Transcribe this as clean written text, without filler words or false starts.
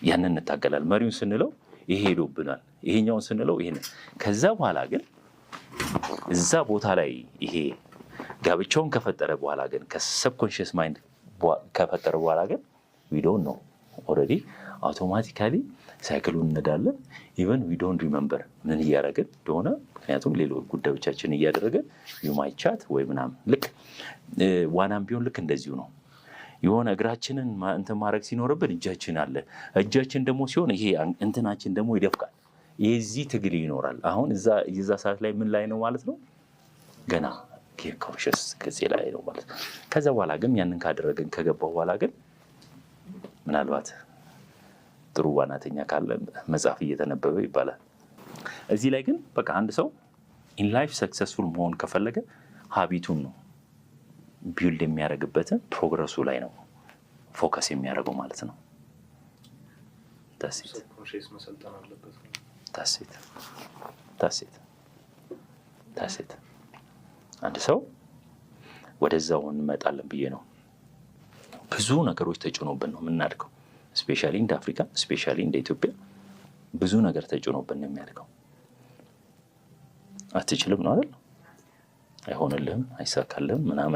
ያንን እንታገላለን። መሪውን ስንለው ይሄ ሄዶብናል፣ ይሄኛውን ስንለው ይሄን። ከዛ በኋላ ግን እዛ ቦታ ላይ ይሄ ጋብቻውን ከፈጠረ በኋላ ግን ከሰብኮንሽስ ማይንድ ከፈጠረ በኋላ ግን ዊ ዶንት ኖ ኦልሬዲ አውቶማቲካሊ ሳይክሉን እንዳለን ኢቨን ዊ ዶንት ሪመምበር ምን እያደረግን እንደሆነ። ምክንያቱም ሌሎች ጉዳዮቻችን እያደረግን ዩማይቻት ወይ ምናምን ልክ ዋናም ቢሆን ልክ እንደዚሁ ነው። የሆነ እግራችንን እንትን ማድረግ ሲኖርብን እጃችን አለ። እጃችን ደግሞ ሲሆን ይሄ እንትናችን ደግሞ ይደፍቃል። የዚህ ትግል ይኖራል። አሁን እዛ ሰዓት ላይ ምን ላይ ነው ማለት ነው? ገና ኮንሽስ ጊዜ ላይ ነው ማለት ነው። ከዛ በኋላ ግን ያንን ካደረግን ከገባው በኋላ ግን ምናልባት ጥሩ ዋናተኛ ካለ መጽሐፍ እየተነበበ ይባላል። እዚህ ላይ ግን በቃ አንድ ሰው ኢን ላይፍ ሰክሰስፉል መሆን ከፈለገ ሀቢቱን ነው ቢልድ የሚያደርግበትን ፕሮግረሱ ላይ ነው ፎከስ የሚያደርገው ማለት ነው። ታሴት አንድ ሰው ወደዛው እንመጣለን ብዬ ነው። ብዙ ነገሮች ተጭኖብን ነው የምናድገው። ስፔሻሊ እንደ አፍሪካ፣ ስፔሻሊ እንደ ኢትዮጵያ ብዙ ነገር ተጭኖብን ነው የሚያድገው። አትችልም ነው አይደል? አይሆንልህም፣ አይሳካልህም ምናምን